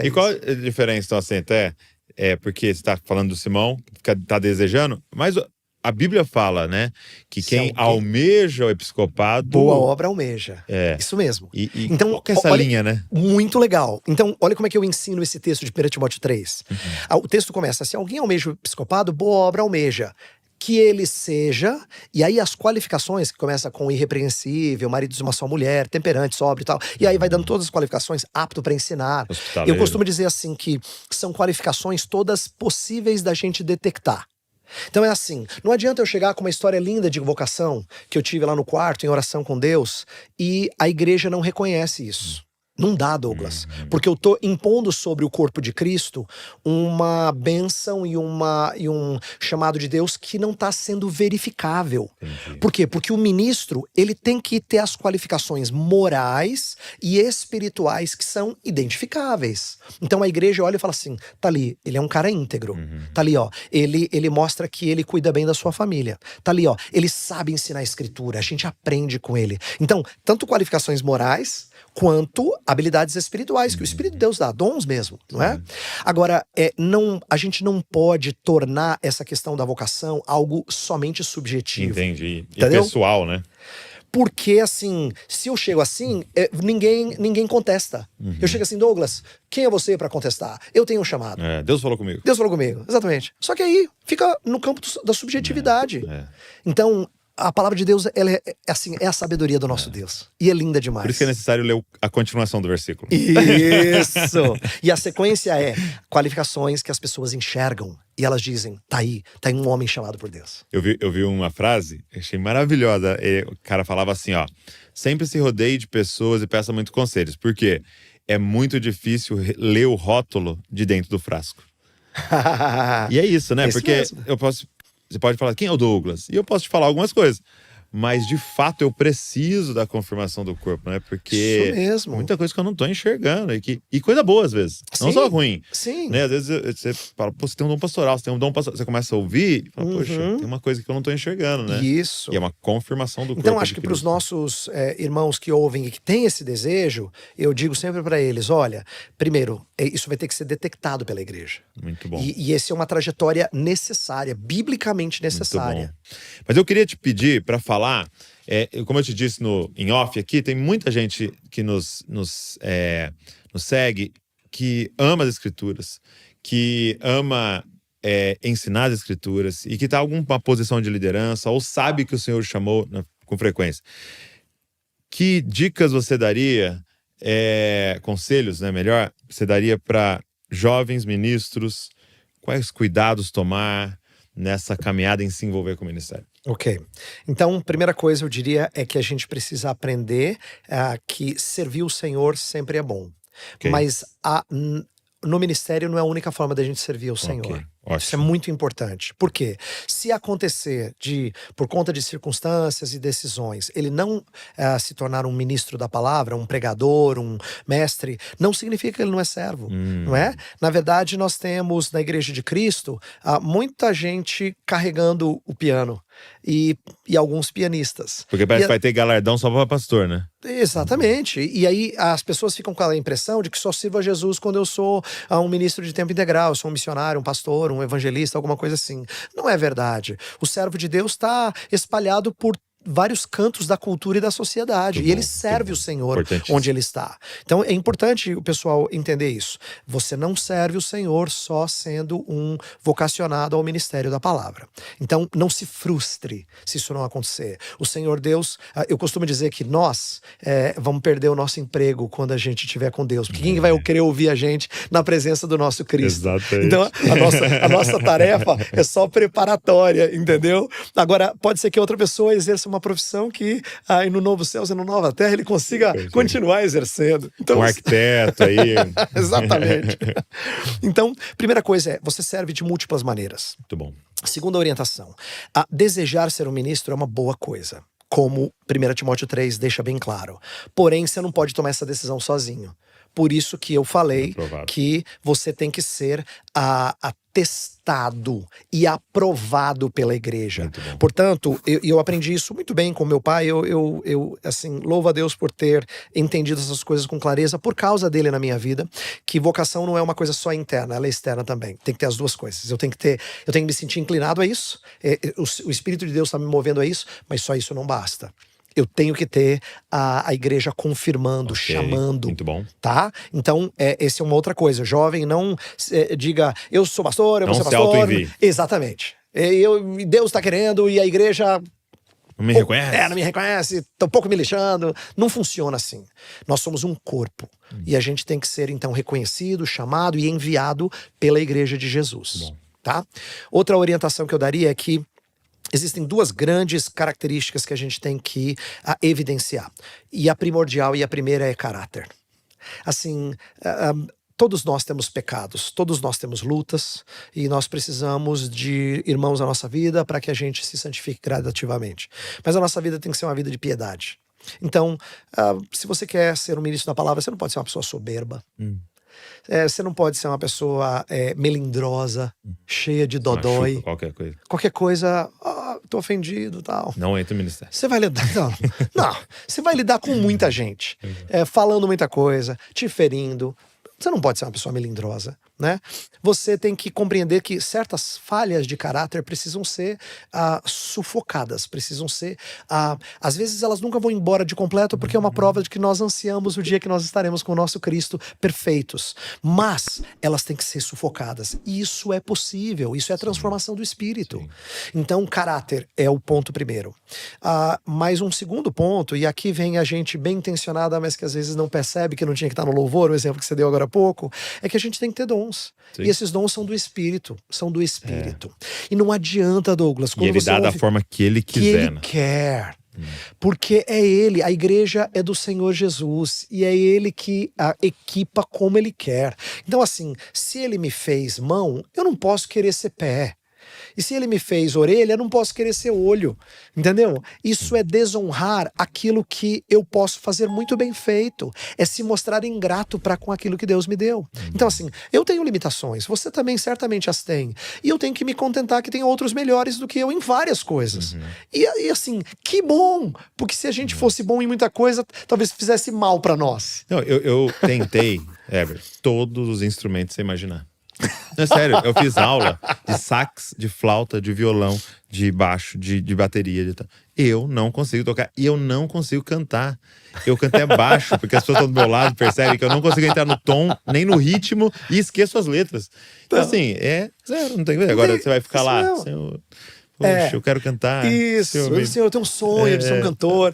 E qual a diferença, então, assim, até? Porque você está falando do Simão, que está desejando, mas a Bíblia fala, né, que quem almeja o episcopado... Boa obra almeja. Isso mesmo. Então, qual que é essa linha, né? Muito legal. Então, olha como é que eu ensino esse texto de 1 Timóteo 3. O texto começa, se alguém almeja o episcopado, boa obra almeja. Que ele seja, e aí as qualificações, que começa com irrepreensível, marido de uma só mulher, temperante, sóbrio e tal, e aí vai dando todas as qualificações, apto para ensinar. Eu costumo dizer assim que são qualificações todas possíveis da gente detectar. Então é assim, não adianta eu chegar com uma história linda de vocação que eu tive lá no quarto, em oração com Deus, e a igreja não reconhece isso. Não dá, Douglas, porque eu tô impondo sobre o corpo de Cristo uma bênção e um chamado de Deus que não está sendo verificável. Entendi. Por quê? Porque o ministro, ele tem que ter as qualificações morais e espirituais que são identificáveis. Então a igreja olha e fala assim, tá ali, ele é um cara íntegro. Tá ali, ó, ele mostra que ele cuida bem da sua família. Tá ali, ó, ele sabe ensinar a escritura, a gente aprende com ele. Então, tanto qualificações morais quanto habilidades espirituais, que o Espírito de Deus dá, dons mesmo, não é? Agora, a gente não pode tornar essa questão da vocação algo somente subjetivo. Entendi. Entendeu? E pessoal, né? Porque, assim, se eu chego assim, ninguém contesta. Eu chego assim, Douglas, quem é você para contestar? Eu tenho um chamado. Deus falou comigo. Deus falou comigo, exatamente. Só que aí fica no campo da subjetividade. Então, a palavra de Deus, ela é a sabedoria do nosso Deus. E é linda demais. Por isso que é necessário ler a continuação do versículo. Isso! E a sequência é qualificações que as pessoas enxergam. E elas dizem, tá aí um homem chamado por Deus. Eu vi uma frase, achei maravilhosa. O cara falava assim, ó. Sempre se rodeie de pessoas e peça muitos conselhos. Por quê? É muito difícil ler o rótulo de dentro do frasco. E é isso, né? Porque você pode falar, quem é o Douglas? E eu posso te falar algumas coisas. Mas, de fato, eu preciso da confirmação do corpo, né? Porque isso mesmo. Muita coisa que eu não tô enxergando. E coisa boa, às vezes. Sim, não só ruim. Sim. Né? Às vezes você fala, pô, você tem um dom pastoral, você tem um dom pastoral. Você começa a ouvir e fala, poxa, tem uma coisa que eu não tô enxergando, né? Isso. E é uma confirmação do corpo. Então, acho que para os nossos irmãos que ouvem e que têm esse desejo, eu digo sempre para eles, olha, primeiro, isso vai ter que ser detectado pela igreja. Muito bom. E essa é uma trajetória necessária, biblicamente necessária. Muito bom. Mas eu queria te pedir para falar, como eu te disse em off aqui, tem muita gente que nos segue, que ama as escrituras, que ama ensinar as escrituras e que está em alguma posição de liderança ou sabe que o Senhor chamou com frequência. Que dicas você daria, conselhos, né, melhor, você daria para jovens ministros? Quais cuidados tomar nessa caminhada em se envolver com o ministério? Ok. Então, primeira coisa eu diria é que a gente precisa aprender que servir o Senhor sempre é bom. Okay. Mas no ministério não é a única forma da gente servir o Senhor. Okay. Isso é muito importante. Por quê? Se acontecer por conta de circunstâncias e decisões, ele não se tornar um ministro da palavra, um pregador, um mestre, não significa que ele não é servo, não é? Na verdade, nós temos na Igreja de Cristo muita gente carregando o piano e alguns pianistas. Porque parece que vai ter galardão só para pastor, né? Exatamente. E aí as pessoas ficam com a impressão de que só sirvo a Jesus quando eu sou um ministro de tempo integral, eu sou um missionário, um pastor, um evangelista, alguma coisa assim. Não é verdade. O servo de Deus está espalhado por vários cantos da cultura e da sociedade. E ele serve o Senhor onde ele está. Então é importante o pessoal entender isso. Você não serve o Senhor só sendo um vocacionado ao ministério da palavra. Então não se frustre se isso não acontecer. O Senhor Deus, eu costumo dizer que nós vamos perder o nosso emprego quando a gente estiver com Deus. Porque quem vai querer ouvir a gente na presença do nosso Cristo? Exatamente. Então a nossa tarefa é só preparatória, entendeu? Agora pode ser que outra pessoa exerça uma profissão que no novo céu e no nova terra ele consiga continuar exercendo. Então, um arquiteto aí. Exatamente. Então, primeira coisa você serve de múltiplas maneiras. Muito bom. Segunda orientação, desejar ser um ministro é uma boa coisa, como 1 Timóteo 3 deixa bem claro. Porém, você não pode tomar essa decisão sozinho. Por isso que eu falei que você tem que ser testado e aprovado pela igreja. Muito bom. Portanto, eu aprendi isso muito bem com meu pai. Eu assim, louvo a Deus por ter entendido essas coisas com clareza por causa dele na minha vida, que vocação não é uma coisa só interna, ela é externa também. Tem que ter as duas coisas. Eu tenho que me sentir inclinado a isso, o Espírito de Deus está me movendo a isso, mas só isso não basta. Eu tenho que ter a igreja confirmando, Ok, chamando. muito bom. Tá? Então, essa é uma outra coisa. Jovem, não diga, eu sou pastor, eu vou Não ser se pastor. auto-envie. Exatamente. Deus está querendo e a igreja Não me reconhece? não me reconhece, tô um pouco me lixando. Não funciona assim. Nós somos um corpo. E a gente tem que ser, então, reconhecido, chamado e enviado pela igreja de Jesus. Bom. Tá? Outra orientação que eu daria é que existem duas grandes características que a gente tem que evidenciar. E a primordial e a primeira é caráter. Assim, todos nós temos pecados, todos nós temos lutas e nós precisamos de irmãos na nossa vida para que a gente se santifique gradativamente. Mas a nossa vida tem que ser uma vida de piedade. Então, se você quer ser um ministro da palavra, você não pode ser uma pessoa soberba. Você não pode ser uma pessoa melindrosa, cheia de dodói. Qualquer coisa. Qualquer coisa, tô ofendido e tal. Não entra no ministério. Você vai lidar. Não, você vai lidar com muita gente, falando muita coisa, te ferindo. Você não pode ser uma pessoa melindrosa, né? Você tem que compreender que certas falhas de caráter precisam ser sufocadas, precisam ser... às vezes elas nunca vão embora de completo porque é uma prova de que nós ansiamos o dia que nós estaremos com o nosso Cristo perfeitos. Mas elas têm que ser sufocadas. E isso é possível, isso é a transformação do Espírito. Sim. Então, caráter é o ponto primeiro. Mais um segundo ponto, e aqui vem a gente bem intencionada, mas que às vezes não percebe que não tinha que estar no louvor, o exemplo que você deu agora há pouco, é que a gente tem que ter dons. Sim. E esses dons são do Espírito, E não adianta, Douglas, quando E ele você dá da ouve forma que ele que quiser, ele né? quer. Porque é ele, a igreja é do Senhor Jesus e é ele que a equipa como ele quer. Então assim, se ele me fez mão, eu não posso querer ser pé. E se ele me fez orelha, eu não posso querer ser olho, entendeu? Isso é desonrar aquilo que eu posso fazer muito bem feito. É se mostrar ingrato para com aquilo que Deus me deu. Então assim, eu tenho limitações, você também certamente as tem. E eu tenho que me contentar que tem outros melhores do que eu em várias coisas. E assim, que bom! Porque se a gente fosse bom em muita coisa, talvez fizesse mal para nós. Não, eu tentei, Ever, todos os instrumentos que você imaginar. Não, sério, eu fiz aula de sax, de flauta, de violão, de baixo, de bateria. Eu não consigo tocar e eu não consigo cantar. Eu canto é baixo, porque as pessoas estão do meu lado percebem que eu não consigo entrar no tom, nem no ritmo e esqueço as letras. Então, assim, é zero, não tem coisa. Agora você vai ficar lá, Senhor, poxa, eu quero cantar. Isso, Senhor, eu tenho um sonho de ser um cantor.